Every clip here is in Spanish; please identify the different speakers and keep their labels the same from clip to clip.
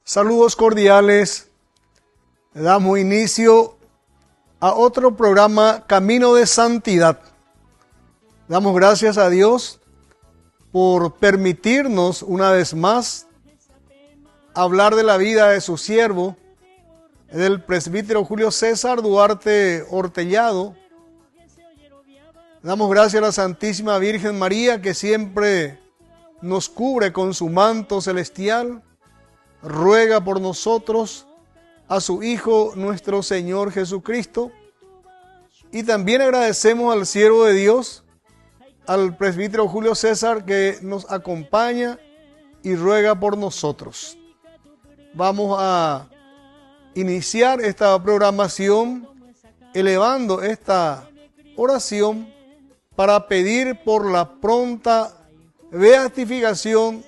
Speaker 1: Saludos cordiales. Damos inicio a otro programa, Camino de Santidad. Damos gracias a Dios por permitirnos una vez más hablar de la vida de su siervo, del presbítero Julio César Duarte Hortellado. Damos gracias a la Santísima Virgen María, que siempre nos cubre con su manto celestial. Ruega por nosotros a su Hijo, nuestro Señor Jesucristo. Y también agradecemos al siervo de Dios, al presbítero Julio César, que nos acompaña y ruega por nosotros. Vamos a iniciar esta programación elevando esta oración para pedir por la pronta beatificación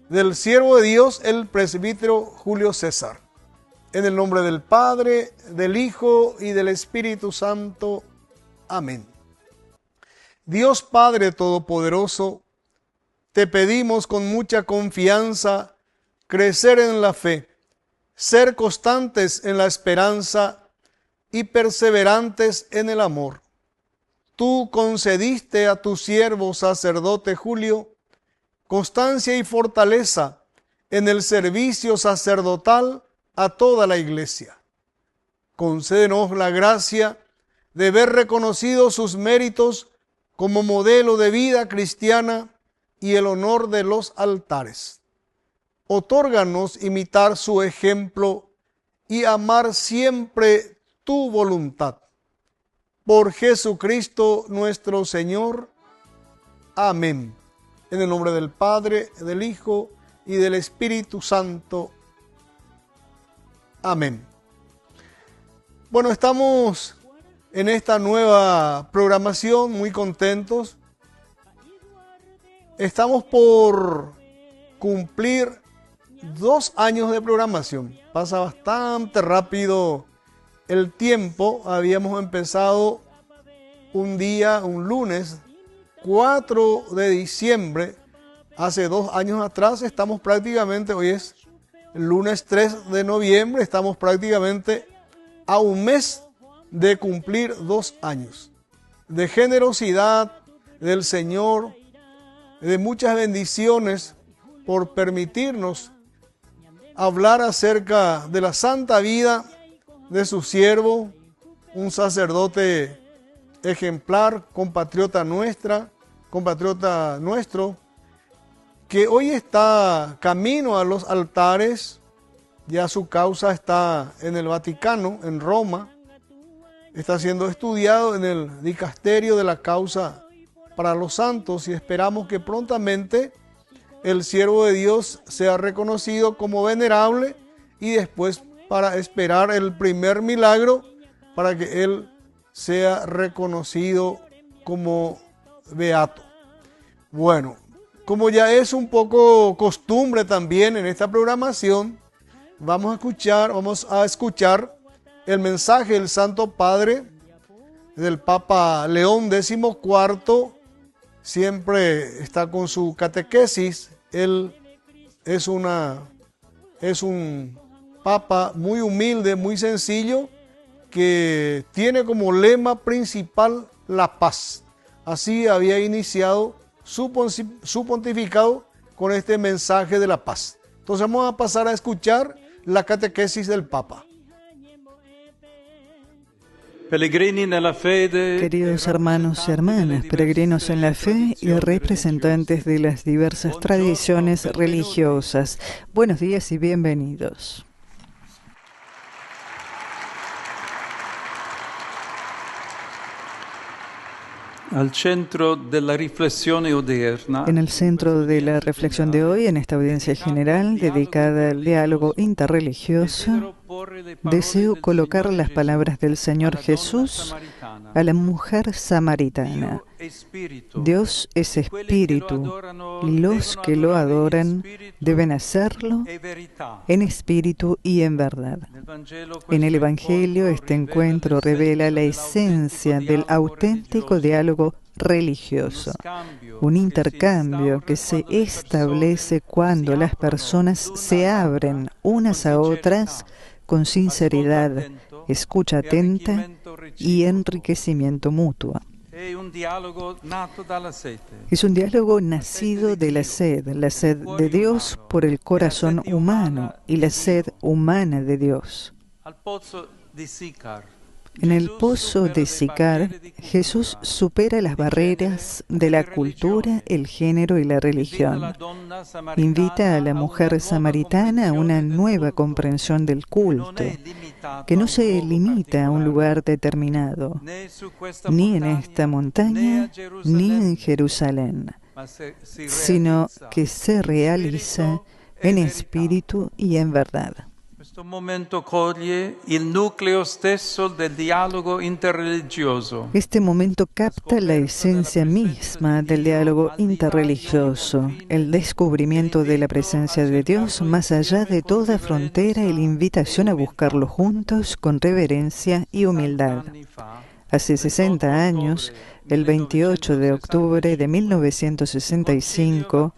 Speaker 1: del siervo de Dios, el presbítero Julio César. En el nombre del Padre, del Hijo y del Espíritu Santo. Amén. Dios Padre Todopoderoso, te pedimos con mucha confianza crecer en la fe, ser constantes en la esperanza y perseverantes en el amor. Tú concediste a tu siervo sacerdote Julio constancia y fortaleza en el servicio sacerdotal a toda la Iglesia. Concédenos la gracia de ver reconocidos sus méritos como modelo de vida cristiana y el honor de los altares. Otórganos imitar su ejemplo y amar siempre tu voluntad. Por Jesucristo nuestro Señor. Amén. En el nombre del Padre, del Hijo y del Espíritu Santo. Amén. Bueno, estamos en esta nueva programación muy contentos. Estamos por cumplir 2 años de programación. Pasa bastante rápido el tiempo. Habíamos empezado un lunes 4 de diciembre, hace 2 años atrás. Estamos prácticamente, hoy es el lunes 3 de noviembre, estamos prácticamente a un mes de cumplir 2 años de generosidad del Señor, de muchas bendiciones por permitirnos hablar acerca de la santa vida de su siervo, un sacerdote ejemplar, compatriota nuestro, que hoy está camino a los altares. Ya su causa está en el Vaticano, en Roma. Está siendo estudiado en el dicasterio de la causa para los santos y esperamos que prontamente el siervo de Dios sea reconocido como venerable y después para esperar el primer milagro para que él sea reconocido como beato. Bueno, como ya es un poco costumbre también en esta programación, vamos a escuchar el mensaje del Santo Padre, del Papa León XIV. Siempre está con su catequesis. Él es un Papa muy humilde, muy sencillo, que tiene como lema principal la paz. Así había iniciado su pontificado con este mensaje de la paz. Entonces vamos a pasar a escuchar la catequesis del Papa.
Speaker 2: Queridos hermanos y hermanas, peregrinos en la fe y representantes de las diversas tradiciones religiosas, buenos días y bienvenidos.
Speaker 3: En el centro de la reflexión
Speaker 2: de hoy, en esta audiencia general dedicada al diálogo interreligioso, deseo colocar las palabras del Señor Jesús a la mujer samaritana. Dios es espíritu. Los que lo adoran deben hacerlo en espíritu y en verdad. En el Evangelio, este encuentro revela la esencia del auténtico diálogo religioso, un intercambio que se establece cuando las personas se abren unas a otras con sinceridad, escucha atenta y enriquecimiento mutuo. Es un diálogo nacido de la sed de Dios por el corazón humano y la sed humana de Dios. En el pozo de Sicar, Jesús supera las barreras de la cultura, el género y la religión. Invita a la mujer samaritana a una nueva comprensión del culto, que no se limita a un lugar determinado, ni en esta montaña, ni en Jerusalén, sino que se realiza en espíritu y en verdad.
Speaker 3: Questo momento coglie il nucleo stesso del dialogo interreligioso.
Speaker 2: Este momento capta la esencia misma del diálogo interreligioso, el descubrimiento de la presencia de Dios más allá de toda frontera y la invitación a buscarlo juntos con reverencia y humildad. Hace 60 años, el 28 de octubre de 1965,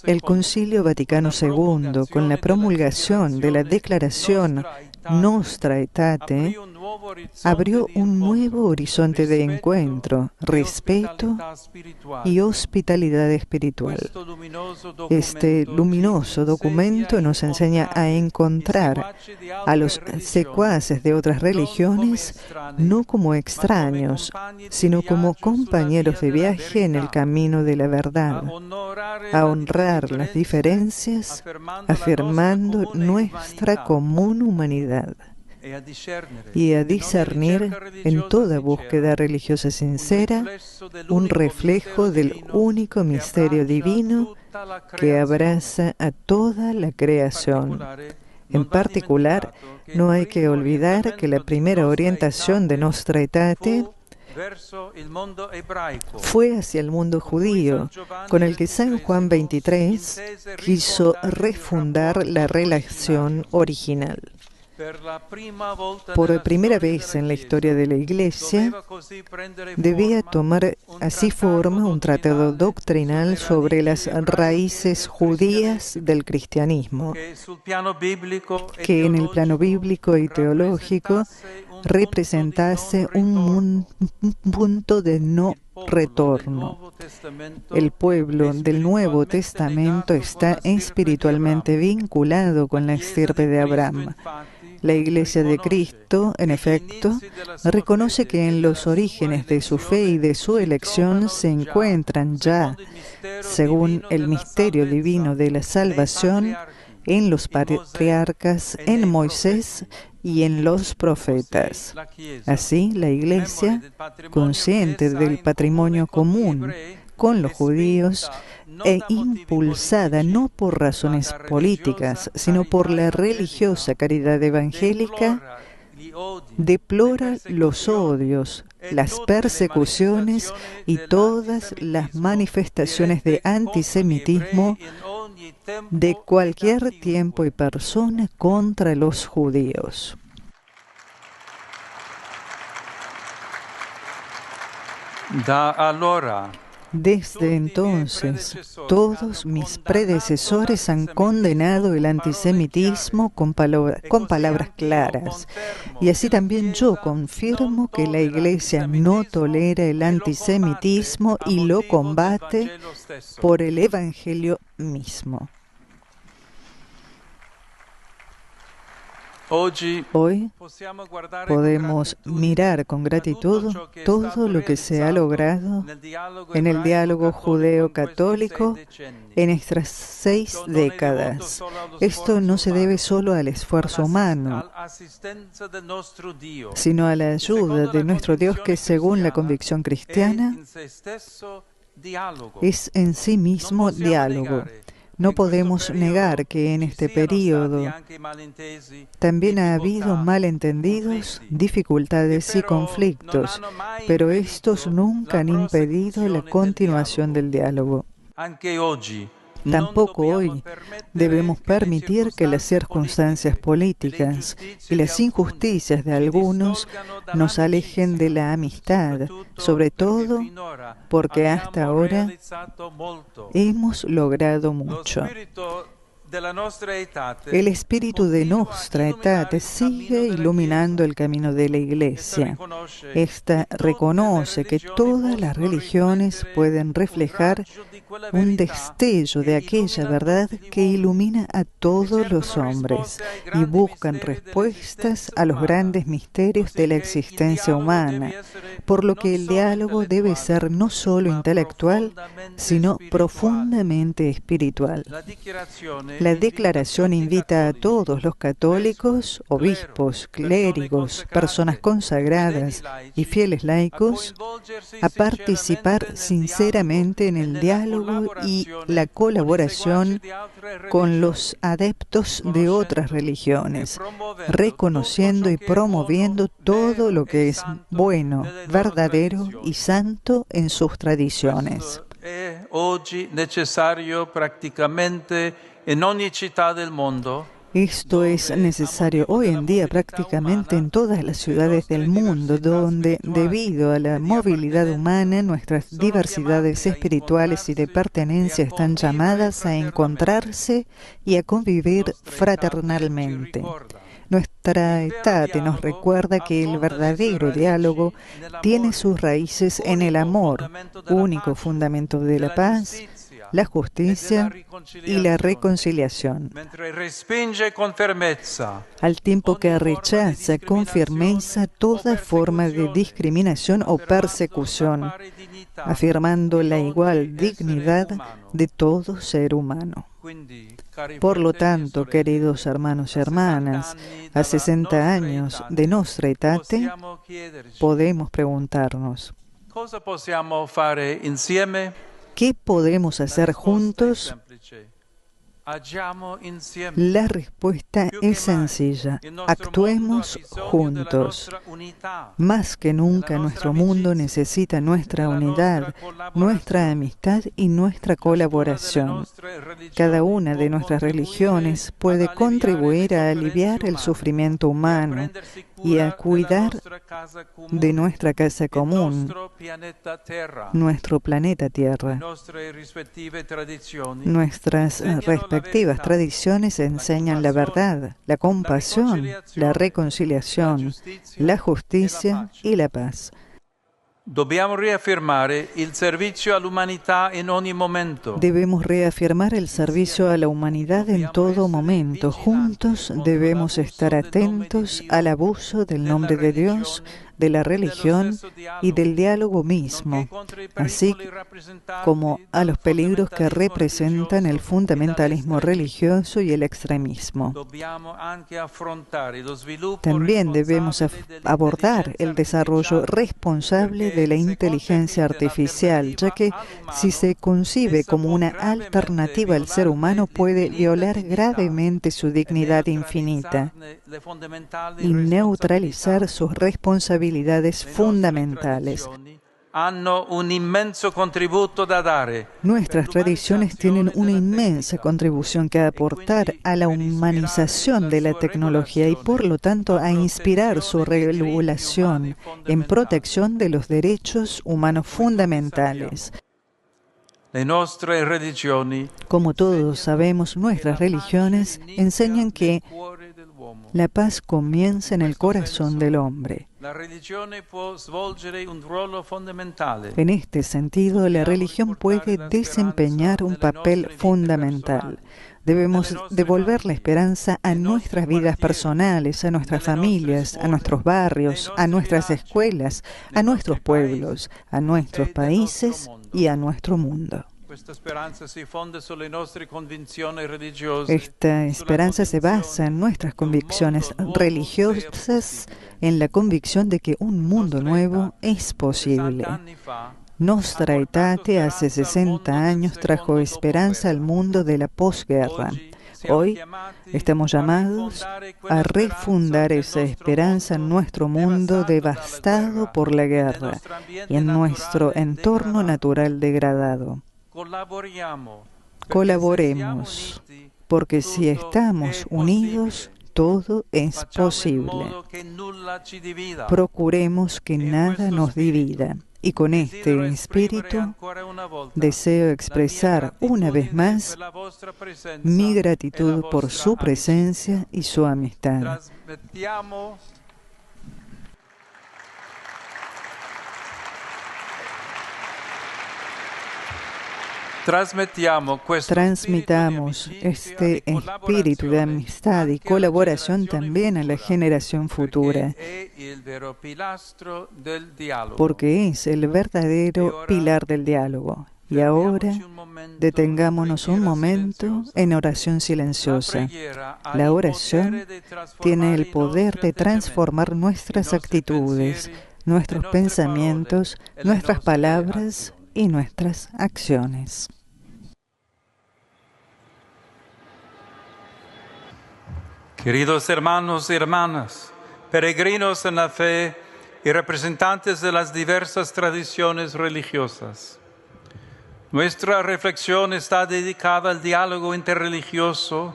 Speaker 2: el Concilio Vaticano II, con la promulgación de la Declaración Nostra Aetate, abrió un nuevo horizonte de encuentro, respeto y hospitalidad espiritual. Este luminoso documento nos enseña a encontrar a los secuaces de otras religiones no como extraños, sino como compañeros de viaje en el camino de la verdad, a honrar las diferencias, afirmando nuestra común humanidad, y a discernir en toda búsqueda religiosa sincera un reflejo del único misterio divino que abraza a toda la creación. En particular, no hay que olvidar que la primera orientación de Nostra Aetate fue hacia el mundo judío, con el que San Juan XXIII quiso refundar la relación original. Por primera vez en la historia de la Iglesia, debía tomar así forma un tratado doctrinal sobre las raíces judías del cristianismo, que en el plano bíblico y teológico representase un punto de no retorno. El pueblo del Nuevo Testamento está espiritualmente vinculado con la estirpe de Abraham. La Iglesia de Cristo, en efecto, reconoce que en los orígenes de su fe y de su elección se encuentran ya, según el misterio divino de la salvación, en los patriarcas, en Moisés y en los profetas. Así, la Iglesia, consciente del patrimonio común con los judíos e impulsada no por razones políticas, sino por la religiosa caridad evangélica, deplora los odios, las persecuciones y todas las manifestaciones de antisemitismo de cualquier tiempo y persona contra los judíos. Desde entonces, todos mis predecesores han condenado el antisemitismo con palabras claras. Y así también yo confirmo que la Iglesia no tolera el antisemitismo y lo combate por el Evangelio mismo. Hoy podemos mirar con gratitud todo lo que se ha logrado en el diálogo judeo-católico en estas 6 décadas. Esto no se debe solo al esfuerzo humano, sino a la ayuda de nuestro Dios, que según la convicción cristiana es en sí mismo diálogo. No podemos negar que en este periodo también ha habido malentendidos, dificultades y conflictos, pero estos nunca han impedido la continuación del diálogo. Tampoco hoy debemos permitir que las circunstancias políticas y las injusticias de algunos nos alejen de la amistad, sobre todo porque hasta ahora hemos logrado mucho. El espíritu de Nostra Aetate sigue iluminando el camino de la Iglesia. Esta reconoce que todas las religiones pueden reflejar un destello de aquella verdad que ilumina a todos los hombres y buscan respuestas a los grandes misterios de la existencia humana, por lo que el diálogo debe ser no solo intelectual, sino profundamente espiritual. La declaración invita a todos los católicos, obispos, clérigos, personas consagradas y fieles laicos a participar sinceramente en el diálogo y la colaboración con los adeptos de otras religiones, reconociendo y promoviendo todo lo que es bueno, verdadero y santo en sus tradiciones. Esto es necesario hoy en día prácticamente en todas las ciudades del mundo, donde, debido a la movilidad humana, nuestras diversidades espirituales y de pertenencia están llamadas a encontrarse y a convivir fraternalmente. Nuestra Aetate nos recuerda que el verdadero diálogo tiene sus raíces en el amor, único fundamento de la paz, la justicia y la reconciliación, al tiempo que rechaza con firmeza toda forma de discriminación o persecución, afirmando la igual dignidad de todo ser humano. Por lo tanto, queridos hermanos y hermanas, a 60 años de Nostra Aetate, podemos preguntarnos: ¿qué podemos hacer juntos? La respuesta es sencilla: actuemos juntos. Más que nunca nuestro mundo necesita nuestra unidad, nuestra amistad y nuestra colaboración. Cada una de nuestras religiones puede contribuir a aliviar el sufrimiento humano y a cuidar de nuestra casa común, nuestro planeta Tierra. Nuestras respectivas tradiciones enseñan la verdad, la compasión, la reconciliación, la justicia y la paz.
Speaker 3: Debemos reafirmar el servicio a la humanidad en todo momento. Juntos debemos estar atentos al abuso del nombre de Dios, de la religión y del diálogo mismo, así como a los peligros que representan el fundamentalismo religioso y el extremismo. También debemos abordar el desarrollo responsable de la inteligencia artificial, ya que si se concibe como una alternativa al ser humano puede violar gravemente su dignidad infinita y neutralizar sus responsabilidades fundamentales. Nuestras tradiciones tienen una inmensa contribución que aportar a la humanización de la tecnología y por lo tanto a inspirar su regulación en protección de los derechos humanos fundamentales. Como todos sabemos, nuestras religiones enseñan que la paz comienza en el corazón del hombre. En este sentido, la religión puede desempeñar un papel fundamental. Debemos devolver la esperanza a nuestras vidas personales, a nuestras familias, a nuestros barrios, a nuestras escuelas, a nuestros pueblos, a nuestros países y a nuestro mundo. Esta esperanza se basa en nuestras convicciones religiosas, en la convicción de que un mundo nuevo es posible. Nostra Aetate hace 60 años trajo esperanza al mundo de la posguerra. Hoy estamos llamados a refundar esa esperanza en nuestro mundo devastado por la guerra y en nuestro entorno natural degradado.
Speaker 2: colaboremos, porque si estamos unidos, todo es posible. Procuremos que nada nos divida. Y con este espíritu deseo expresar una vez más mi gratitud por su presencia y su amistad. Transmitamos este espíritu de amistad y colaboración también a la generación futura, porque es el verdadero pilar del diálogo. Y ahora detengámonos un momento en oración silenciosa. La oración tiene el poder de transformar nuestras actitudes, nuestros pensamientos, nuestras palabras y nuestras acciones.
Speaker 4: Queridos hermanos y hermanas, peregrinos en la fe y representantes de las diversas tradiciones religiosas, nuestra reflexión está dedicada al diálogo interreligioso,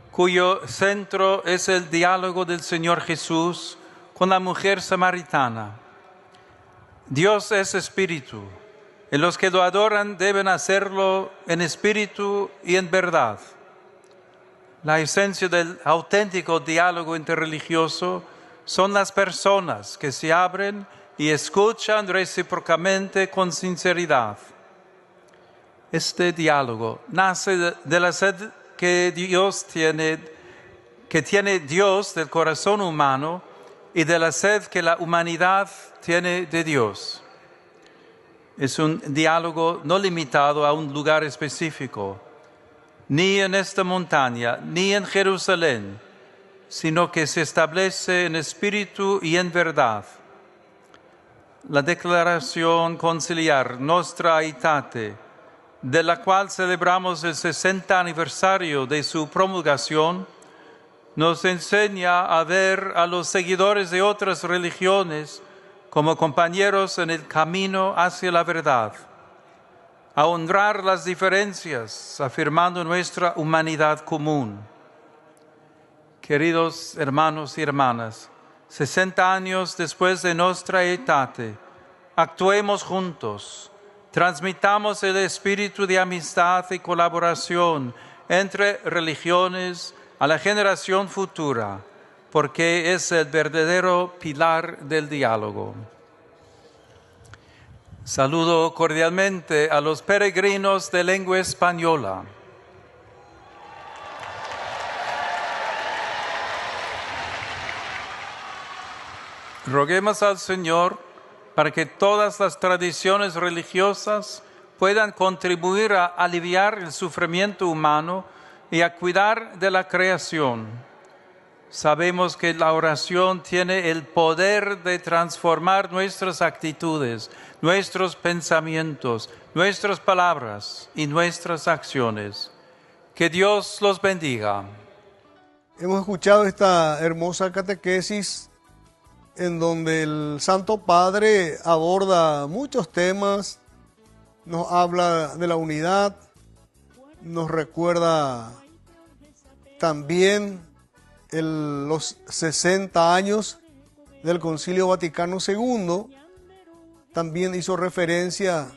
Speaker 4: cuyo centro es el diálogo del Señor Jesús con la mujer samaritana. Dios es espíritu, y los que lo adoran deben hacerlo en espíritu y en verdad. La esencia del auténtico diálogo interreligioso son las personas que se abren y escuchan recíprocamente con sinceridad. Este diálogo nace de la sed que tiene Dios del corazón humano y de la sed que la humanidad tiene de Dios. Es un diálogo no limitado a un lugar específico, ni en esta montaña, ni en Jerusalén, sino que se establece en espíritu y en verdad. La declaración conciliar Nostra Aetate, de la cual celebramos el 60 aniversario de su promulgación, nos enseña a ver a los seguidores de otras religiones como compañeros en el camino hacia la verdad, a honrar las diferencias, afirmando nuestra humanidad común. Queridos hermanos y hermanas, 60 años después de Nostra Aetate, actuemos juntos, transmitamos el espíritu de amistad y colaboración entre religiones a la generación futura, porque es el verdadero pilar del diálogo. Saludo cordialmente a los peregrinos de lengua española. Roguemos al Señor para que todas las tradiciones religiosas puedan contribuir a aliviar el sufrimiento humano y a cuidar de la creación. Sabemos que la oración tiene el poder de transformar nuestras actitudes, nuestros pensamientos, nuestras palabras y nuestras acciones. Que Dios los bendiga.
Speaker 1: Hemos escuchado esta hermosa catequesis en donde el Santo Padre aborda muchos temas, nos habla de la unidad, nos recuerda también los 60 años del Concilio Vaticano II, también hizo referencia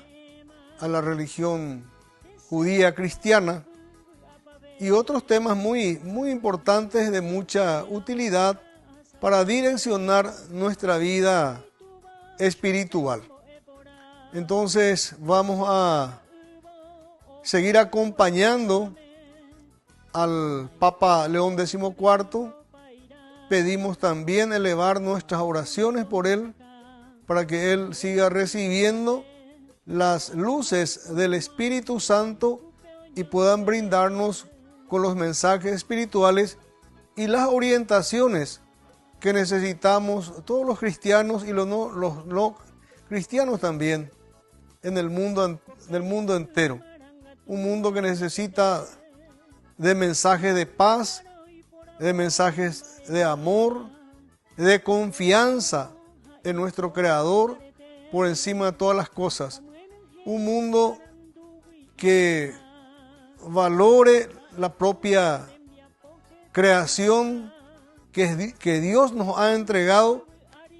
Speaker 1: a la religión judía cristiana y otros temas muy importantes de mucha utilidad para direccionar nuestra vida espiritual. Entonces vamos a seguir acompañando al Papa León XIV. Pedimos también elevar nuestras oraciones por él, para que él siga recibiendo las luces del Espíritu Santo y puedan brindarnos con los mensajes espirituales y las orientaciones que necesitamos todos los cristianos y los no cristianos también en el mundo entero. Un mundo que necesita de mensajes de paz, de mensajes de amor, de confianza en nuestro Creador por encima de todas las cosas. Un mundo que valore la propia creación que Dios nos ha entregado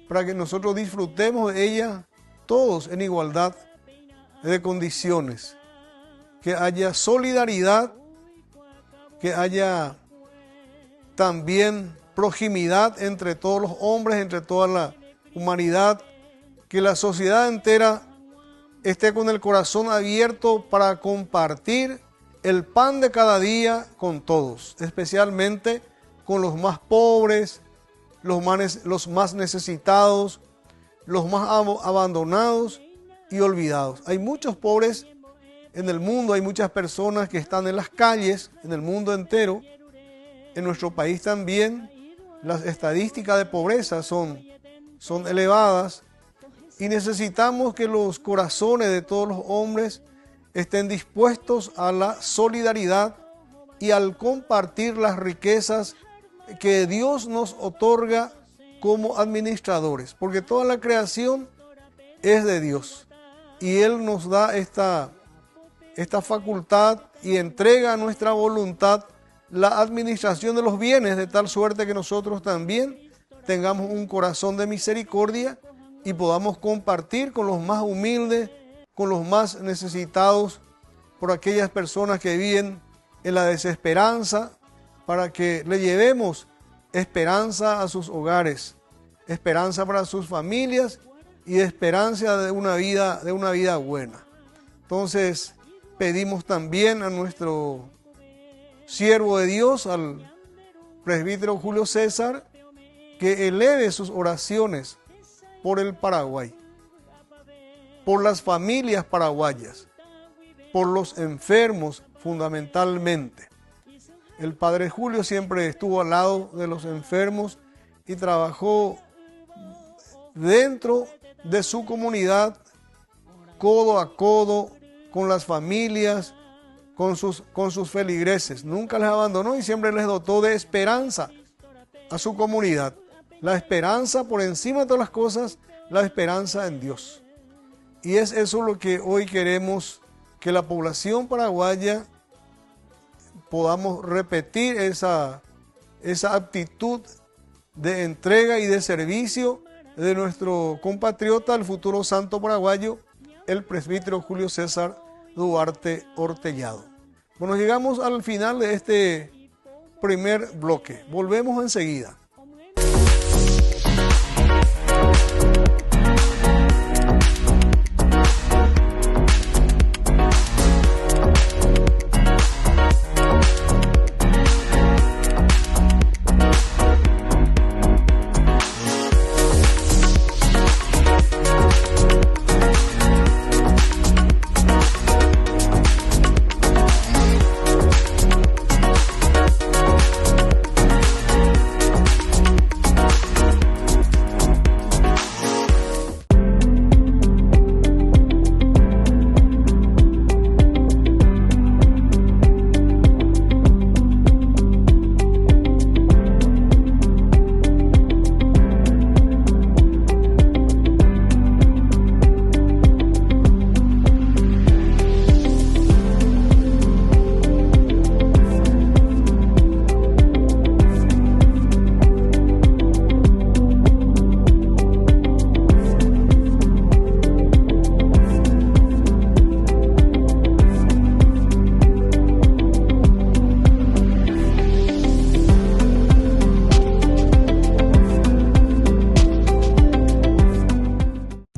Speaker 1: para que nosotros disfrutemos de ella todos en igualdad de condiciones. Que haya solidaridad, que haya también proximidad entre todos los hombres, entre toda la humanidad, que la sociedad entera esté con el corazón abierto para compartir el pan de cada día con todos, especialmente con los más pobres, los más necesitados, los más abandonados y olvidados. Hay muchos pobres en el mundo, hay muchas personas que están en las calles, en el mundo entero. En nuestro país también las estadísticas de pobreza son elevadas y necesitamos que los corazones de todos los hombres estén dispuestos a la solidaridad y al compartir las riquezas que Dios nos otorga como administradores, porque toda la creación es de Dios y Él nos da esta facultad y entrega a nuestra voluntad la administración de los bienes, de tal suerte que nosotros también tengamos un corazón de misericordia y podamos compartir con los más humildes, con los más necesitados, por aquellas personas que viven en la desesperanza, para que le llevemos esperanza a sus hogares, esperanza para sus familias y esperanza de una vida buena. Entonces, pedimos también a nuestro siervo de Dios, al presbítero Julio César, que eleve sus oraciones por el Paraguay, por las familias paraguayas, por los enfermos fundamentalmente. El padre Julio siempre estuvo al lado de los enfermos y trabajó dentro de su comunidad, codo a codo, con las familias, con sus feligreses. Nunca les abandonó y siempre les dotó de esperanza a su comunidad. La esperanza por encima de todas las cosas, la esperanza en Dios. Y es eso lo que hoy queremos, que la población paraguaya podamos repetir esa actitud de entrega y de servicio de nuestro compatriota, el futuro santo paraguayo, el presbítero Julio César Duarte Ortellado. Bueno, llegamos al final de este primer bloque. Volvemos enseguida.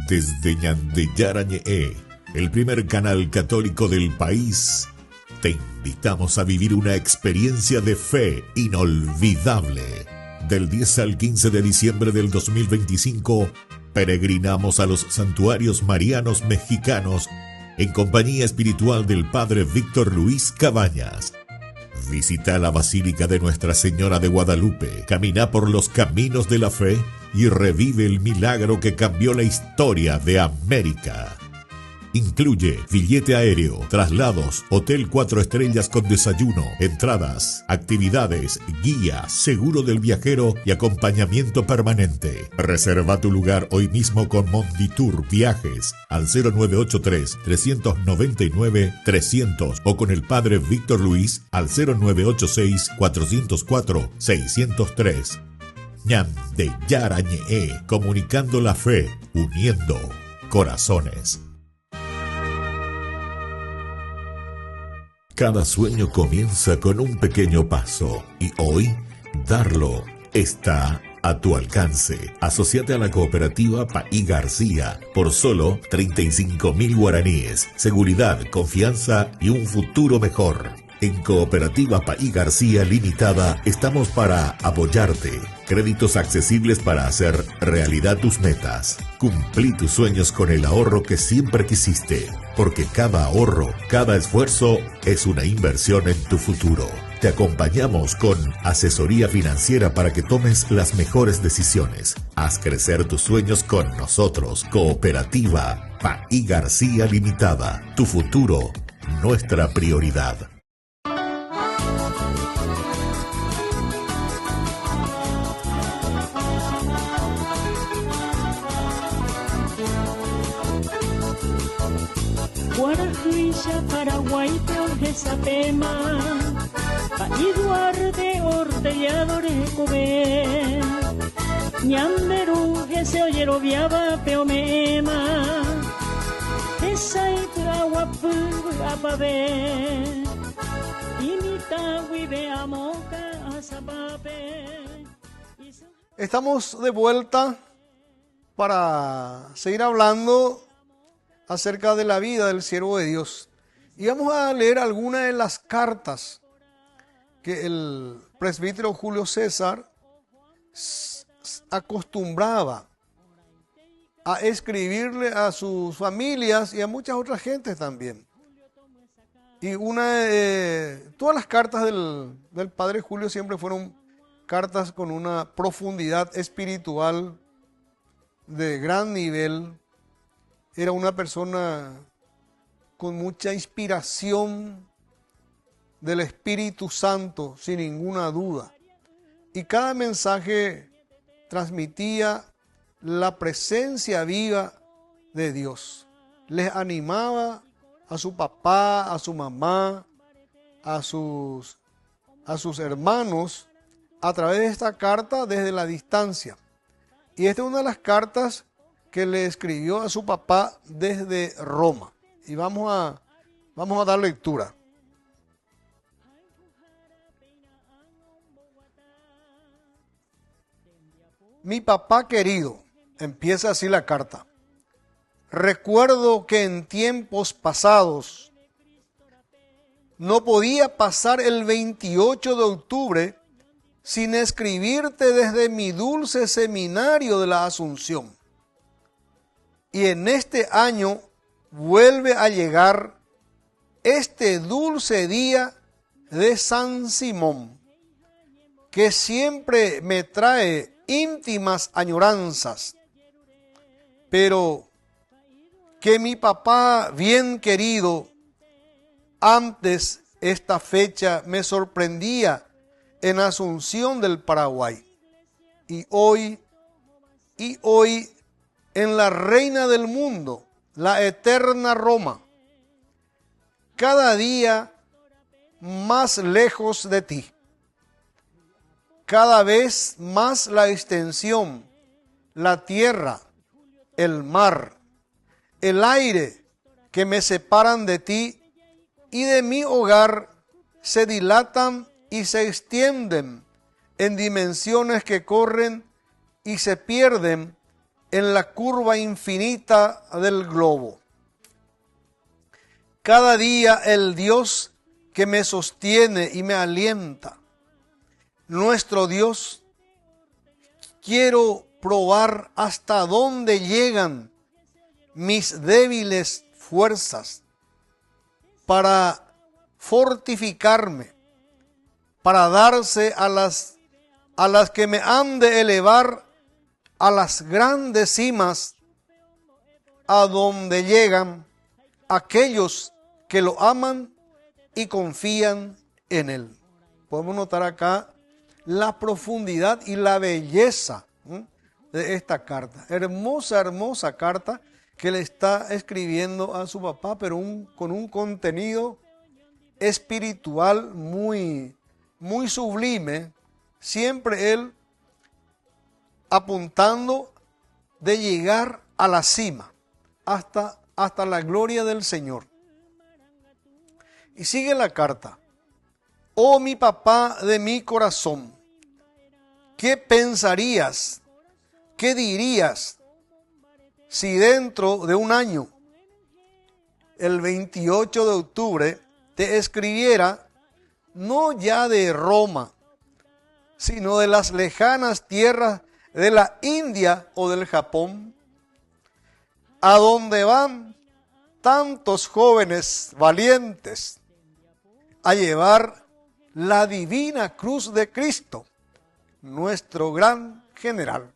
Speaker 5: Desde Ñandeyarañe, el primer canal católico del país, te invitamos a vivir una experiencia de fe inolvidable. Del 10 al 15 de diciembre del 2025, peregrinamos a los santuarios marianos mexicanos en compañía espiritual del Padre Víctor Luis Cabañas. Visita la Basílica de Nuestra Señora de Guadalupe, camina por los caminos de la fe y revive el milagro que cambió la historia de América. Incluye billete aéreo, traslados, hotel 4 estrellas con desayuno, entradas, actividades, guía, seguro del viajero y acompañamiento permanente. Reserva tu lugar hoy mismo con Monditour Viajes al 0983-399-300 o con el padre Víctor Luis al 0986-404-603. Ñande Yarañe, comunicando la fe, uniendo corazones. Cada sueño comienza con un pequeño paso y hoy darlo está a tu alcance. Asociate a la cooperativa Paí García por solo 35.000 guaraníes. Seguridad, confianza y un futuro mejor. En Cooperativa Paí García Limitada estamos para apoyarte. Créditos accesibles para hacer realidad tus metas. Cumplí tus sueños con el ahorro que siempre quisiste, porque cada ahorro, cada esfuerzo es una inversión en tu futuro. Te acompañamos con asesoría financiera para que tomes las mejores decisiones. Haz crecer tus sueños con nosotros. Cooperativa Paí García Limitada. Tu futuro, nuestra prioridad.
Speaker 6: Guarajuisha, Paraguay, Sapema, Paí Duarte, Ortelladores, Cobé, Ñamberú, Gese, Oyero, Viaba, Peomema, Esai, Turahuapu, Apabé, Imita, Huibe, Amoca, Azapape.
Speaker 1: Estamos de vuelta para seguir hablando acerca de la vida del siervo de Dios. Y vamos a leer algunas de las cartas que el presbítero Julio César acostumbraba a escribirle a sus familias y a muchas otras gentes también. Y todas las cartas del padre Julio siempre fueron cartas con una profundidad espiritual de gran nivel. Era una persona con mucha inspiración del Espíritu Santo, sin ninguna duda. Y cada mensaje transmitía la presencia viva de Dios. Les animaba a su papá, a su mamá, a sus hermanos a través de esta carta desde la distancia. Y esta es una de las cartas que le escribió a su papá desde Roma. Y vamos a dar lectura. Mi papá querido, empieza así la carta. Recuerdo que en tiempos pasados no podía pasar el 28 de octubre sin escribirte desde mi dulce seminario de la Asunción. Y en este año vuelve a llegar este dulce día de San Simón, que siempre me trae íntimas añoranzas, pero que mi papá bien querido antes esta fecha me sorprendía en Asunción del Paraguay, y hoy en la reina del mundo, la eterna Roma, cada día más lejos de ti, cada vez más la extensión, la tierra, el mar, el aire que me separan de ti y de mi hogar se dilatan y se extienden en dimensiones que corren y se pierden en la curva infinita del globo. Cada día el Dios que me sostiene y me alienta, nuestro Dios, quiero probar hasta dónde llegan mis débiles fuerzas para fortificarme, para darse a las que me han de elevar a las grandes cimas a donde llegan aquellos que lo aman y confían en Él. Podemos notar acá la profundidad y la belleza de esta carta. Hermosa, hermosa carta que le está escribiendo a su papá, pero con un contenido espiritual muy, muy sublime. Siempre él apuntando de llegar a la cima, hasta la gloria del Señor. Y sigue la carta. Oh mi papá de mi corazón, ¿qué pensarías? ¿Qué dirías si dentro de un año, el 28 de octubre, te escribiera no ya de Roma, sino de las lejanas tierras de la India o del Japón, a donde van tantos jóvenes valientes a llevar la divina cruz de Cristo, nuestro gran general?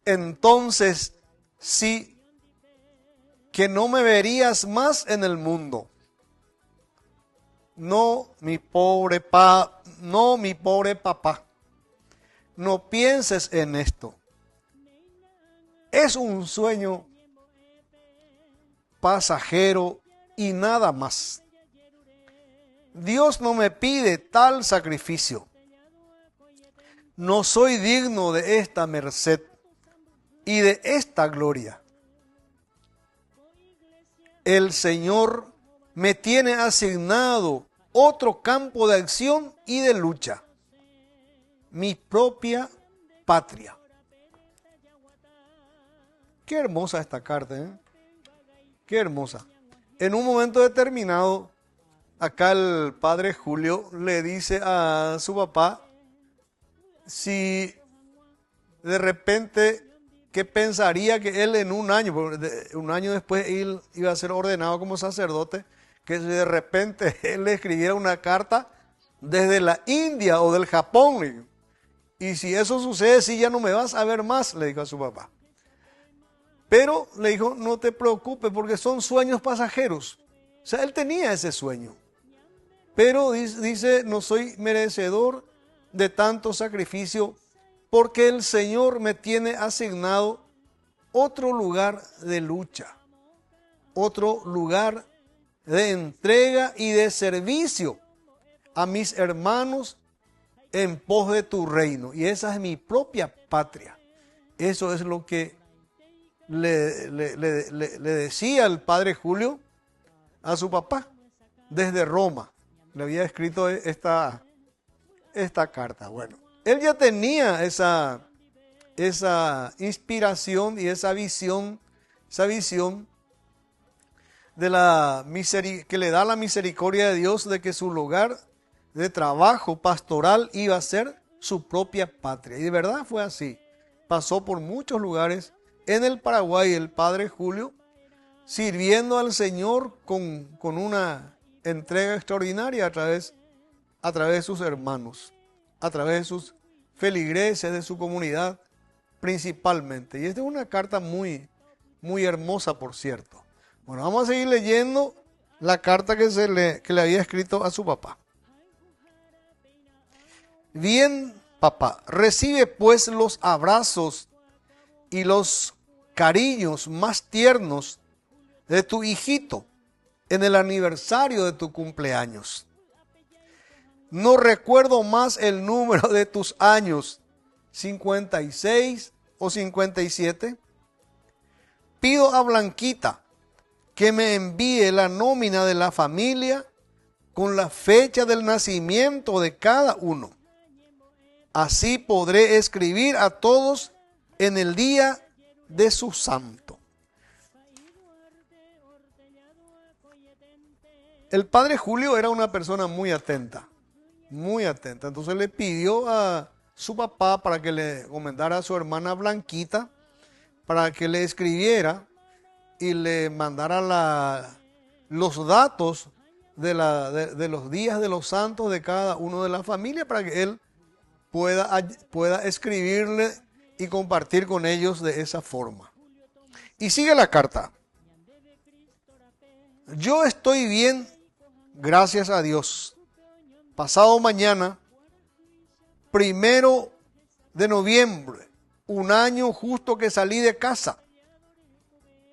Speaker 1: Entonces sí que no me verías más en el mundo. No, mi pobre papá, no pienses en esto. Es un sueño pasajero y nada más. Dios no me pide tal sacrificio. No soy digno de esta merced y de esta gloria. El Señor me tiene asignado otro campo de acción y de lucha, mi propia patria. Qué hermosa esta carta, ¿eh? Qué hermosa. En un momento determinado, acá el padre Julio le dice a su papá si de repente, ¿qué pensaría que él en un año después él iba a ser ordenado como sacerdote, que si de repente él le escribiera una carta desde la India o del Japón? Y si eso sucede, si ya no me vas a ver más, le dijo a su papá. Pero le dijo, no te preocupes porque son sueños pasajeros. O sea, él tenía ese sueño. Pero dice, no soy merecedor de tanto sacrificio porque el Señor me tiene asignado otro lugar de lucha, otro lugar de entrega y de servicio a mis hermanos en pos de tu reino. Y esa es mi propia patria. Eso es lo que le decía el padre Julio a su papá desde Roma. Le había escrito esta carta. Bueno, él ya tenía esa inspiración y esa visión de que le da la misericordia de Dios de que su lugar de trabajo pastoral iba a ser su propia patria. Y de verdad fue así. Pasó por muchos lugares en el Paraguay el padre Julio, sirviendo al Señor con una entrega extraordinaria a través de sus hermanos, a través de sus feligreses, de su comunidad principalmente. Y esta es una carta muy, muy hermosa, por cierto. Bueno, vamos a seguir leyendo la carta que le había escrito a su papá. Bien, papá, recibe pues los abrazos y los cariños más tiernos de tu hijito en el aniversario de tu cumpleaños. No recuerdo más el número de tus años, 56 o 57. Pido a Blanquita que me envíe la nómina de la familia con la fecha del nacimiento de cada uno. Así podré escribir a todos en el día de su santo. El padre Julio era una persona muy atenta, muy atenta. Entonces le pidió a su papá para que le comentara a su hermana Blanquita, para que le escribiera y le mandara los datos de los días de los santos de cada uno de la familia, para que él pueda escribirle y compartir con ellos de esa forma. Y sigue la carta. Yo estoy bien, gracias a Dios. Pasado mañana, 1 de noviembre, un año justo que salí de casa,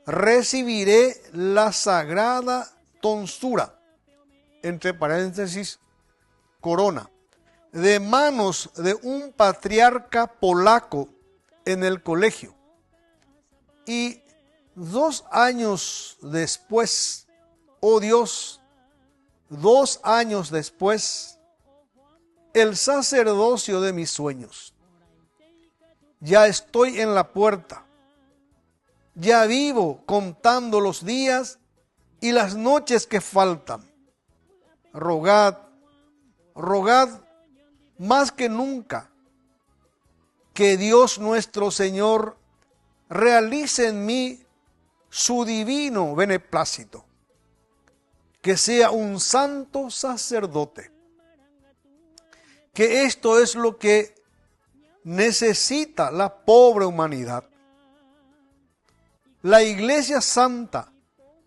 Speaker 1: recibiré la sagrada tonsura, entre paréntesis, corona, de manos de un patriarca polaco en el colegio. Y 2 años después, oh Dios, 2 años después, el sacerdocio de mis sueños. Ya estoy en la puerta. Ya vivo contando los días y las noches que faltan. Rogad, rogad más que nunca que Dios nuestro Señor realice en mí su divino beneplácito, que sea un santo sacerdote, que esto es lo que necesita la pobre humanidad. La Iglesia Santa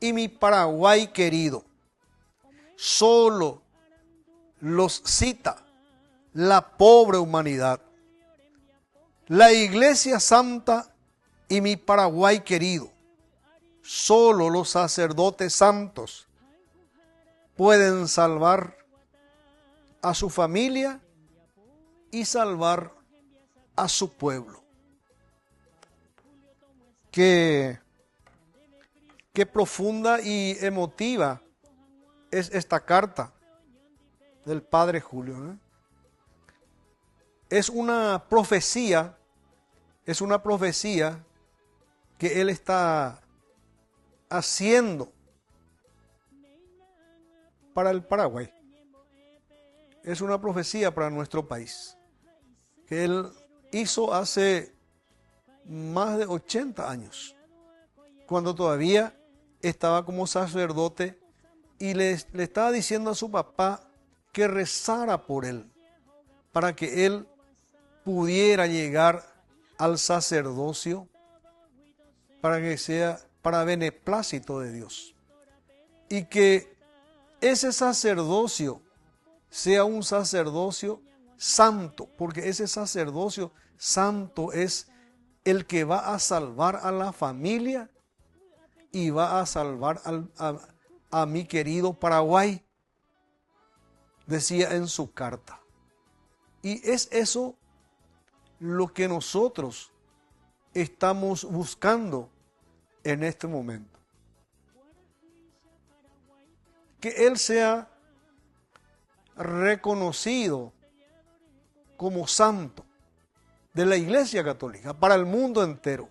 Speaker 1: y mi Paraguay querido solo los cita la pobre humanidad. La Iglesia Santa y mi Paraguay querido, solo los sacerdotes santos pueden salvar a su familia y salvar a su pueblo. Qué profunda y emotiva es esta carta del Padre Julio, ¿eh? Es una profecía que él está haciendo para el Paraguay. Es una profecía para nuestro país, que él hizo hace más de 80 años, cuando todavía estaba como sacerdote y le estaba diciendo a su papá que rezara por él, para que él pudiera llegar al sacerdocio, para que sea para beneplácito de Dios, y que ese sacerdocio sea un sacerdocio santo, porque ese sacerdocio santo es el que va a salvar a la familia y va a salvar a mi querido Paraguay, decía en su carta. Y es eso lo que nosotros estamos buscando en este momento. Que Él sea reconocido como santo de la Iglesia Católica para el mundo entero.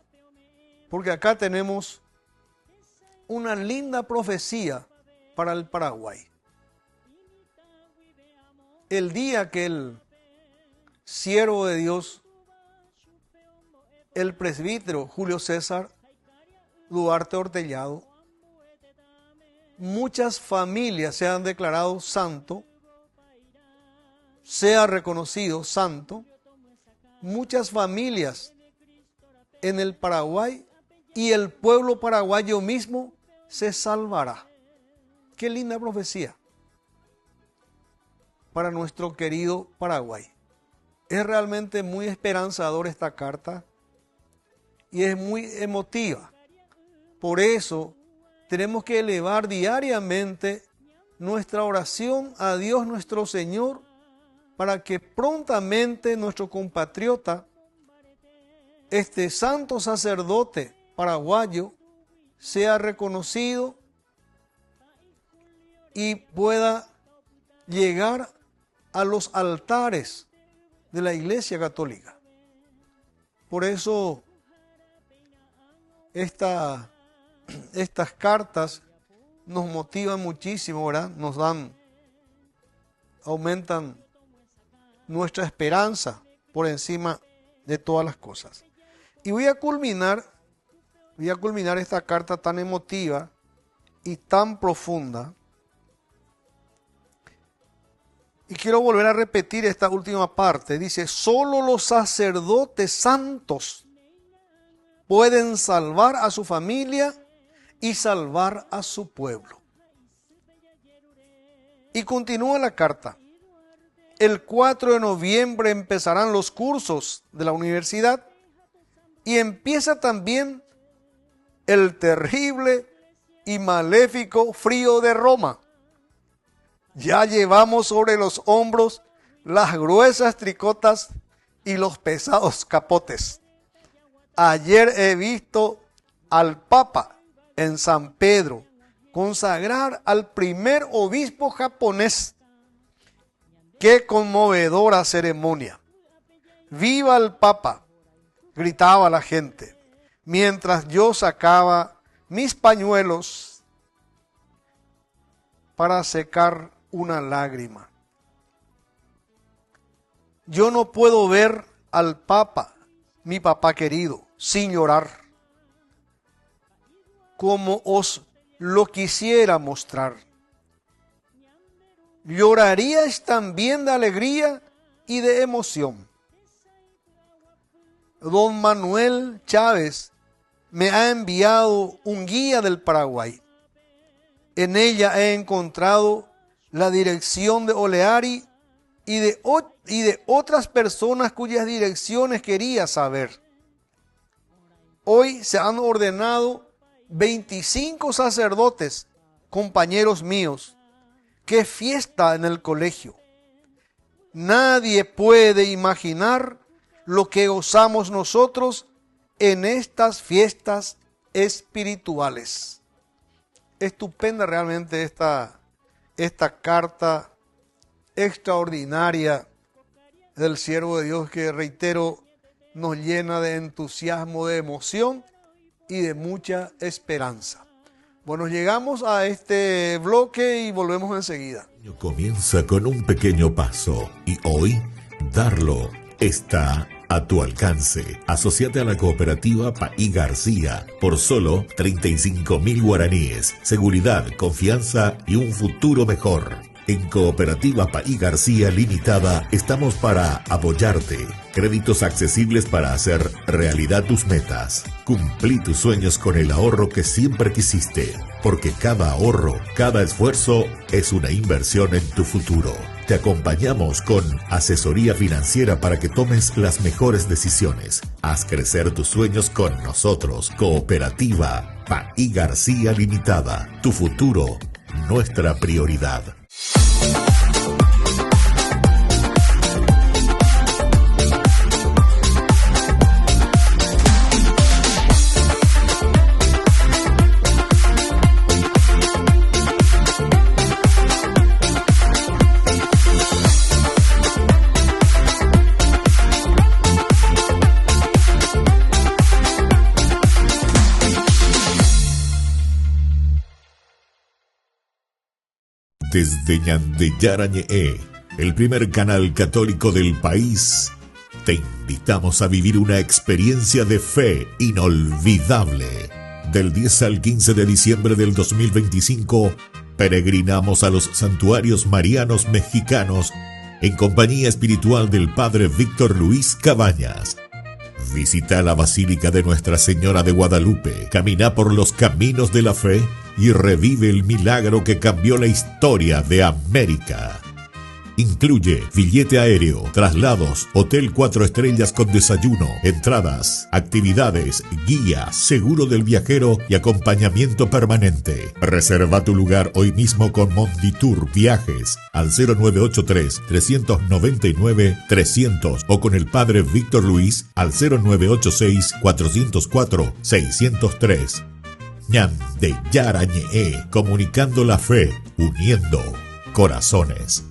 Speaker 1: Porque acá tenemos una linda profecía para el Paraguay. El día que el siervo de Dios, el presbítero Julio César Duarte Ortellado, muchas familias se han declarado santo, sea reconocido santo, muchas familias en el Paraguay y el pueblo paraguayo mismo se salvará. Qué linda profecía para nuestro querido Paraguay. Es realmente muy esperanzadora esta carta y es muy emotiva. Por eso tenemos que elevar diariamente nuestra oración a Dios nuestro Señor para que prontamente nuestro compatriota, este santo sacerdote paraguayo, sea reconocido y pueda llegar a los altares de la Iglesia Católica. Por eso estas cartas nos motivan muchísimo, ¿verdad? Aumentan nuestra esperanza por encima de todas las cosas. Y voy a culminar esta carta tan emotiva y tan profunda. Y quiero volver a repetir esta última parte. Dice, solo los sacerdotes santos pueden salvar a su familia y salvar a su pueblo. Y continúa la carta. El 4 de noviembre empezarán los cursos de la universidad y empieza también el terrible y maléfico frío de Roma. Ya llevamos sobre los hombros las gruesas tricotas y los pesados capotes. Ayer he visto al Papa en San Pedro consagrar al primer obispo japonés. ¡Qué conmovedora ceremonia! ¡Viva el Papa!, gritaba la gente, mientras yo sacaba mis pañuelos para secar una lágrima. Yo no puedo ver al Papa, mi papá querido, sin llorar, como os lo quisiera mostrar. Lloraríais también de alegría y de emoción. Don Manuel Chávez me ha enviado un guía del Paraguay. En ella he encontrado la dirección de Oleari y de otras personas cuyas direcciones quería saber. Hoy se han ordenado 25 sacerdotes, compañeros míos. ¡Qué fiesta en el colegio! Nadie puede imaginar lo que gozamos nosotros en estas fiestas espirituales. Estupenda realmente esta carta extraordinaria del siervo de Dios que, reitero, nos llena de entusiasmo, de emoción y de mucha esperanza. Bueno, llegamos a este bloque y volvemos enseguida.
Speaker 5: Comienza con un pequeño paso y hoy darlo está a tu alcance. Asociate a la cooperativa Paí García por solo 35.000 guaraníes. Seguridad, confianza y un futuro mejor. En Cooperativa Paí García Limitada estamos para apoyarte. Créditos accesibles para hacer realidad tus metas. Cumplí tus sueños con el ahorro que siempre quisiste, porque cada ahorro, cada esfuerzo es una inversión en tu futuro. Te acompañamos con asesoría financiera para que tomes las mejores decisiones. Haz crecer tus sueños con nosotros. Cooperativa Paí García Limitada. Tu futuro, nuestra prioridad. Desde Ñandeyarañe, el primer canal católico del país, te invitamos a vivir una experiencia de fe inolvidable. Del 10 al 15 de diciembre del 2025, peregrinamos a los santuarios marianos mexicanos en compañía espiritual del Padre Víctor Luis Cabañas. Visita la Basílica de Nuestra Señora de Guadalupe, camina por los caminos de la fe y revive el milagro que cambió la historia de América. Incluye billete aéreo, traslados, hotel 4 estrellas con desayuno, entradas, actividades, guía, seguro del viajero y acompañamiento permanente. Reserva tu lugar hoy mismo con Monditour Viajes al 0983-399-300 o con el Padre Víctor Luis al 0986-404-603. Ñandeyarañe, comunicando la fe, uniendo corazones.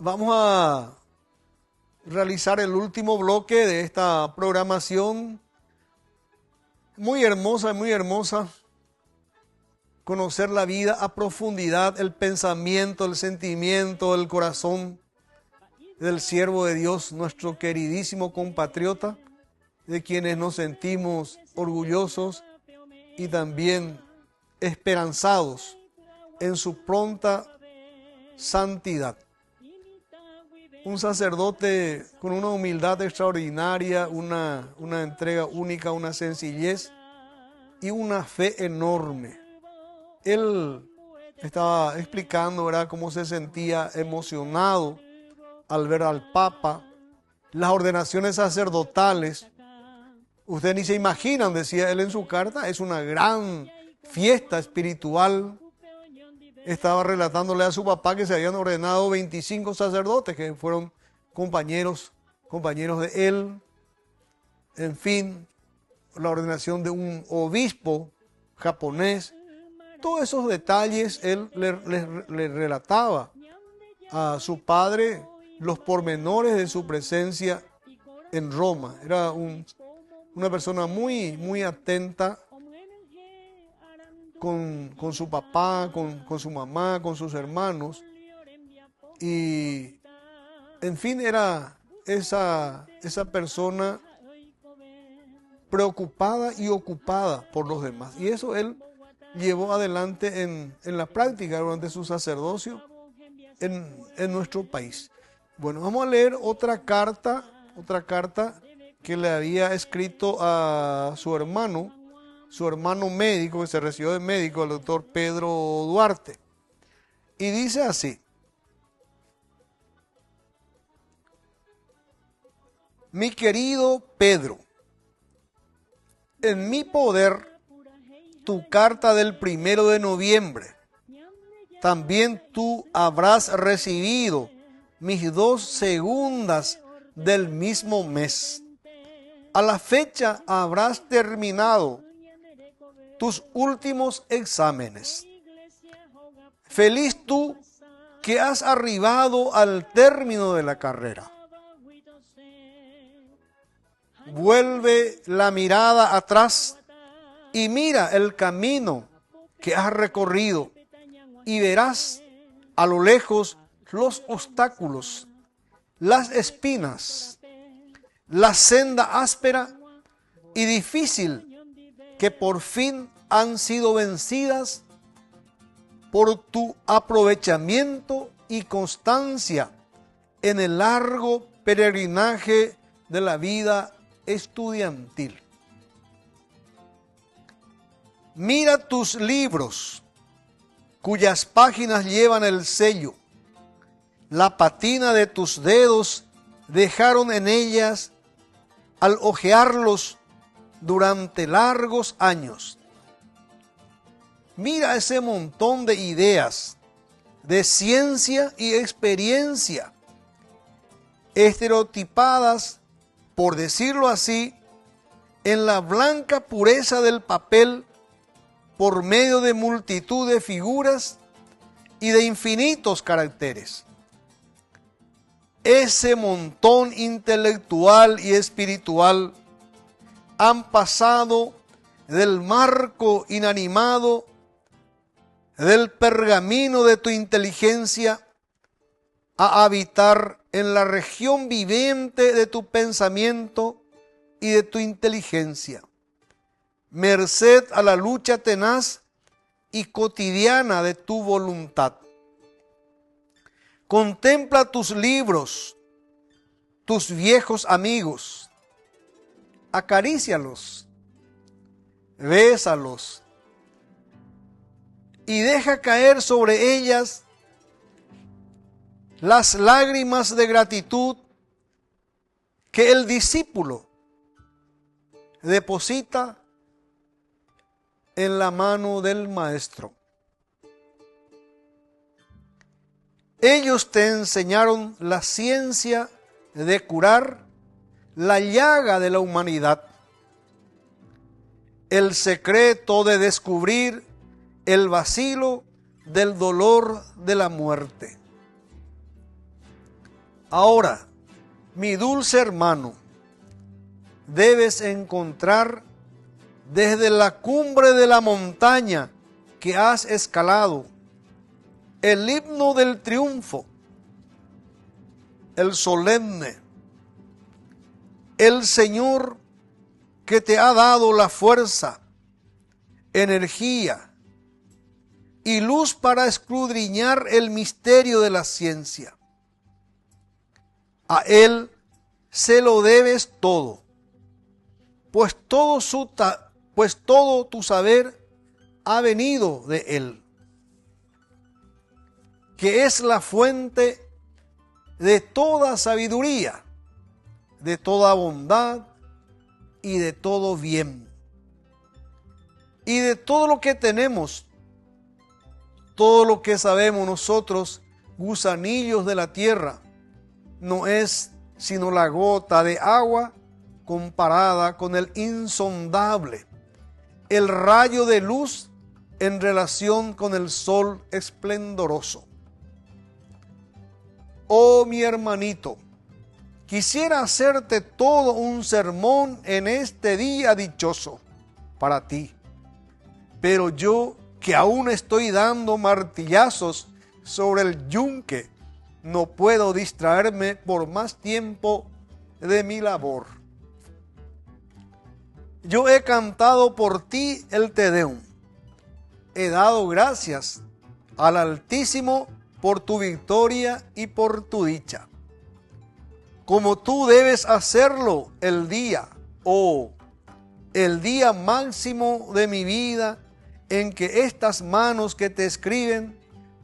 Speaker 1: Vamos a realizar el último bloque de esta programación. Muy hermosa, muy hermosa. Conocer la vida a profundidad, el pensamiento, el sentimiento, el corazón del siervo de Dios, nuestro queridísimo compatriota, de quienes nos sentimos orgullosos y también esperanzados en su pronta santidad. Un sacerdote con una humildad extraordinaria, una entrega única, una sencillez y una fe enorme. Él estaba explicando, ¿verdad?, cómo se sentía emocionado al ver al Papa, las ordenaciones sacerdotales. Ustedes ni se imaginan, decía él en su carta, es una gran fiesta espiritual. Estaba relatándole a su papá que se habían ordenado 25 sacerdotes que fueron compañeros de él. En fin, la ordenación de un obispo japonés. Todos esos detalles él le relataba a su padre, los pormenores de su presencia en Roma. Era una persona muy, muy atenta con su papá, con su mamá, con sus hermanos. Y, en fin, era esa persona preocupada y ocupada por los demás. Y eso él llevó adelante en la práctica durante su sacerdocio en nuestro país. Bueno, vamos a leer otra carta que le había escrito a su hermano médico, que se recibió de médico, el doctor Pedro Duarte. Y dice así: mi querido Pedro, en mi poder tu carta del 1 de noviembre. También tú habrás recibido mis 2 segundas del mismo mes. A la fecha habrás terminado tus últimos exámenes. Feliz tú que has arribado al término de la carrera. Vuelve la mirada atrás y mira el camino que has recorrido y verás a lo lejos los obstáculos, las espinas, la senda áspera y difícil que por fin han sido vencidas por tu aprovechamiento y constancia en el largo peregrinaje de la vida estudiantil. Mira tus libros, cuyas páginas llevan el sello. La patina de tus dedos dejaron en ellas al hojearlos durante largos años. Mira ese montón de ideas, de ciencia y experiencia, estereotipadas, por decirlo así, en la blanca pureza del papel, por medio de multitud de figuras y de infinitos caracteres. Ese montón intelectual y espiritual han pasado del marco inanimado del pergamino de tu inteligencia a habitar en la región viviente de tu pensamiento y de tu inteligencia, merced a la lucha tenaz y cotidiana de tu voluntad. Contempla tus libros, tus viejos amigos, acarícialos, bésalos y deja caer sobre ellas las lágrimas de gratitud que el discípulo deposita en la mano del maestro. Ellos te enseñaron la ciencia de curar la llaga de la humanidad, el secreto de descubrir el vacilo del dolor de la muerte. Ahora, mi dulce hermano, debes encontrar desde la cumbre de la montaña que has escalado el himno del triunfo, el solemne, el Señor que te ha dado la fuerza, energía y luz para escudriñar el misterio de la ciencia. A Él se lo debes todo, pues todo tu saber ha venido de Él, que es la fuente de toda sabiduría, de toda bondad y de todo bien. Y de todo lo que tenemos, todo lo que sabemos nosotros, gusanillos de la tierra, no es sino la gota de agua comparada con el insondable, el rayo de luz en relación con el sol esplendoroso. Oh mi hermanito, quisiera hacerte todo un sermón en este día dichoso para ti, pero yo, que aún estoy dando martillazos sobre el yunque, no puedo distraerme por más tiempo de mi labor. Yo he cantado por ti el Te Deum. He dado gracias al Altísimo por tu victoria y por tu dicha. Como tú debes hacerlo el día máximo de mi vida, en que estas manos que te escriben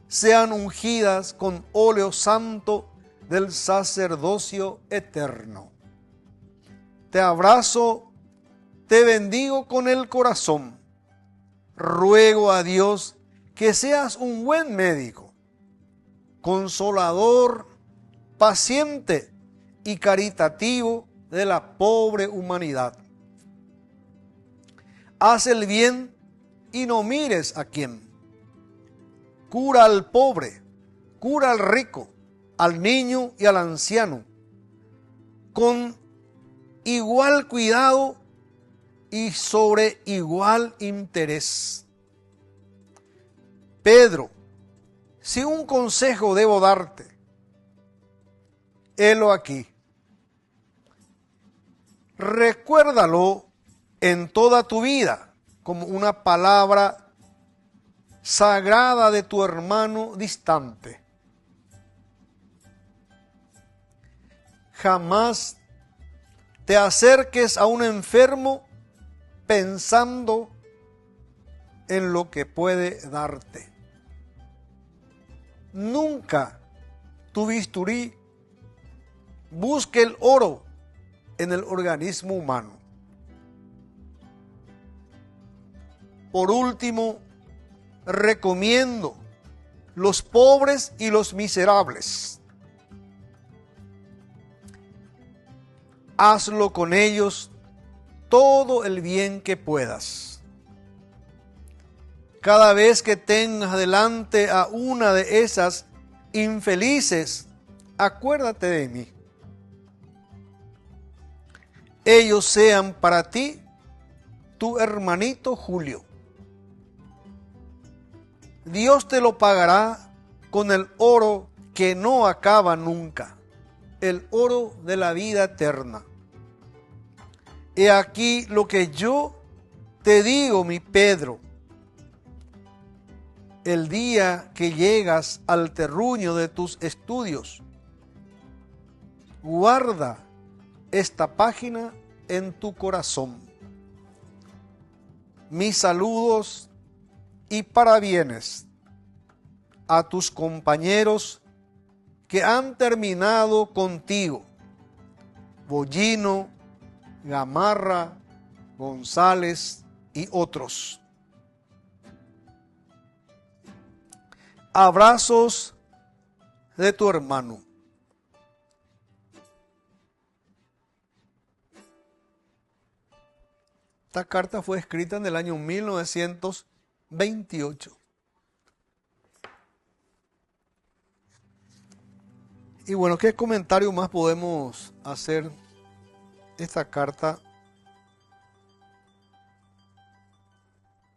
Speaker 1: sean ungidas con óleo santo del sacerdocio eterno. Te abrazo, te bendigo con el corazón. Ruego a Dios que seas un buen médico, consolador, paciente y caritativo de la pobre humanidad. Haz el bien y no mires a quién. Cura al pobre, cura al rico, al niño y al anciano, con igual cuidado y sobre igual interés. Pedro, si un consejo debo darte, helo aquí. Recuérdalo en toda tu vida como una palabra sagrada de tu hermano distante. Jamás te acerques a un enfermo pensando en lo que puede darte. Nunca tu bisturí busque el oro en el organismo humano. Por último, recomiendo los pobres y los miserables. Hazlo con ellos todo el bien que puedas. Cada vez que tengas delante a una de esas infelices, acuérdate de mí. Ellos sean para ti tu hermanito Julio. Dios te lo pagará con el oro que no acaba nunca, el oro de la vida eterna. He aquí lo que yo te digo, mi Pedro. El día que llegas al terruño de tus estudios, guarda esta página en tu corazón. Mis saludos y parabienes a tus compañeros que han terminado contigo, Bollino, Gamarra, González y otros. Abrazos de tu hermano. Esta carta fue escrita en el año 1928. Y bueno, ¿qué comentario más podemos hacer? Esta carta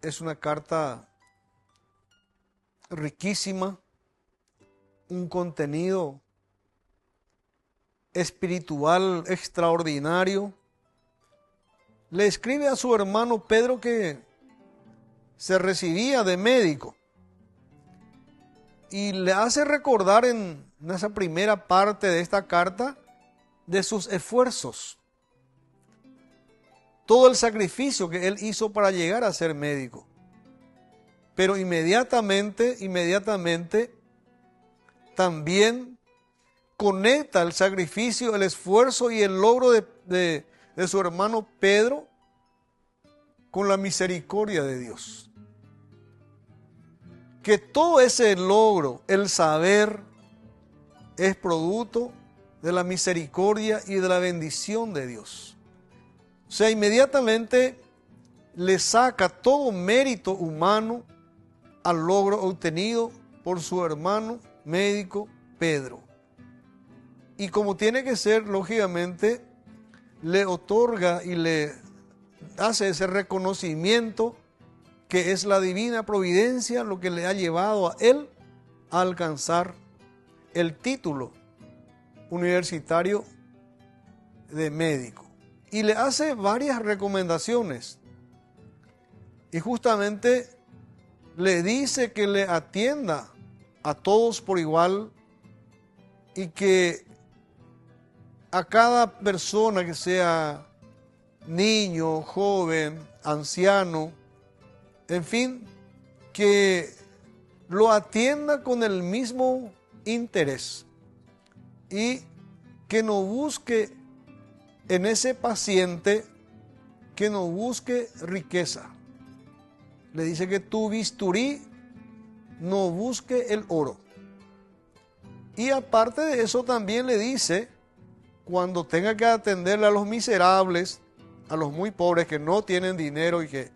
Speaker 1: es una carta riquísima, un contenido espiritual extraordinario. Le escribe a su hermano Pedro, que se recibía de médico, y le hace recordar en esa primera parte de esta carta de sus esfuerzos, todo el sacrificio que él hizo para llegar a ser médico. Pero inmediatamente también conecta el sacrificio, el esfuerzo y el logro de su hermano Pedro con la misericordia de Dios. Que todo ese logro, el saber, es producto de la misericordia y de la bendición de Dios. O sea, inmediatamente le saca todo mérito humano al logro obtenido por su hermano médico Pedro. Y como tiene que ser, lógicamente, le otorga y le hace ese reconocimiento que es la divina providencia lo que le ha llevado a él a alcanzar el título universitario de médico. Y le hace varias recomendaciones. Y justamente le dice que le atienda a todos por igual y que a cada persona, que sea niño, joven, anciano, en fin, que lo atienda con el mismo interés y que no busque en ese paciente, que no busque riqueza. Le dice que tu bisturí no busque el oro. Y aparte de eso también le dice, cuando tenga que atenderle a los miserables, a los muy pobres que no tienen dinero y que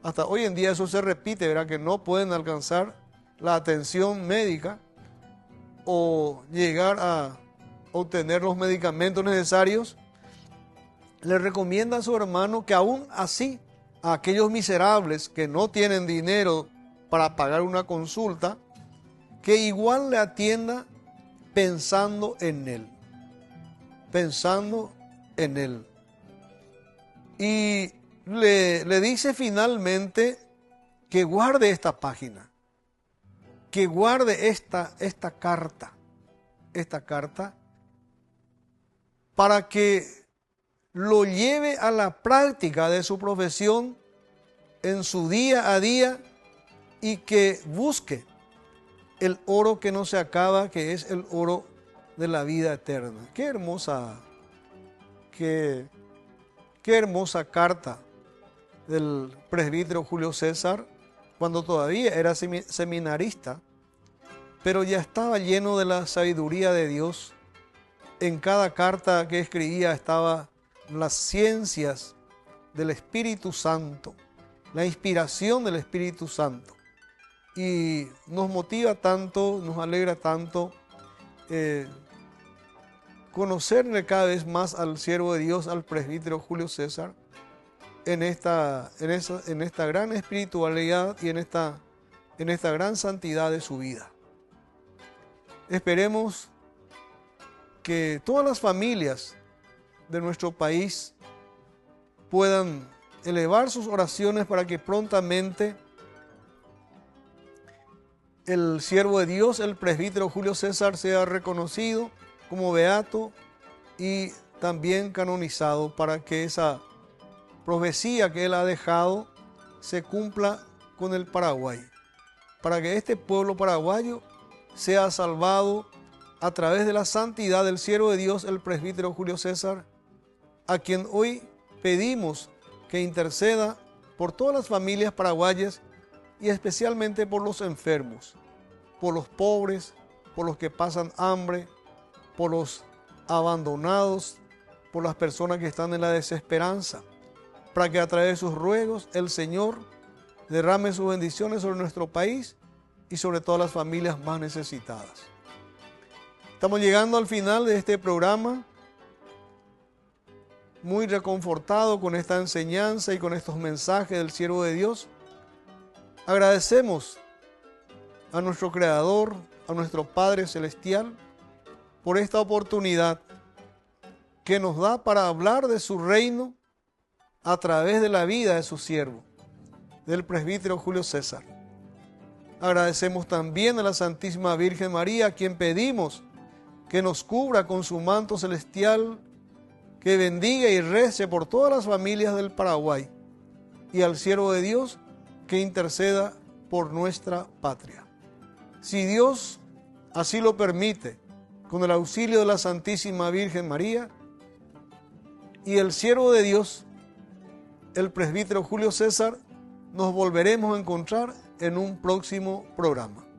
Speaker 1: hasta hoy en día eso se repite, ¿verdad? Que no pueden alcanzar la atención médica o llegar a obtener los medicamentos necesarios, le recomienda a su hermano que aún así a aquellos miserables que no tienen dinero para pagar una consulta, que igual le atienda pensando en él. Pensando en él. Y le dice finalmente que guarde esta página, que guarde esta carta, para que lo lleve a la práctica de su profesión en su día a día y que busque el oro que no se acaba, que es el oro de la vida eterna. Qué hermosa carta del presbítero Julio César, cuando todavía era seminarista, pero ya estaba lleno de la sabiduría de Dios. En cada carta que escribía estaban las ciencias del Espíritu Santo, la inspiración del Espíritu Santo. Y nos motiva tanto, nos alegra tanto conocerle cada vez más al siervo de Dios, al presbítero Julio César, en esta gran espiritualidad y en esta gran santidad de su vida. Esperemos que todas las familias de nuestro país puedan elevar sus oraciones para que prontamente el siervo de Dios, el presbítero Julio César, sea reconocido como beato y también canonizado, para que esa profecía que él ha dejado se cumpla con el Paraguay, para que este pueblo paraguayo sea salvado a través de la santidad del siervo de Dios, el presbítero Julio César, a quien hoy pedimos que interceda por todas las familias paraguayas y especialmente por los enfermos, por los pobres, por los que pasan hambre, por los abandonados, por las personas que están en la desesperanza, para que a través de sus ruegos el Señor derrame sus bendiciones sobre nuestro país y sobre todas las familias más necesitadas. Estamos llegando al final de este programa, muy reconfortado con esta enseñanza y con estos mensajes del siervo de Dios. Agradecemos a nuestro Creador, a nuestro Padre Celestial, por esta oportunidad que nos da para hablar de su reino a través de la vida de su siervo, del presbítero Julio César. Agradecemos también a la Santísima Virgen María, a quien pedimos que nos cubra con su manto celestial, que bendiga y rece por todas las familias del Paraguay, y al siervo de Dios que interceda por nuestra patria. Si Dios así lo permite, con el auxilio de la Santísima Virgen María y el siervo de Dios, el presbítero Julio César, nos volveremos a encontrar en un próximo programa.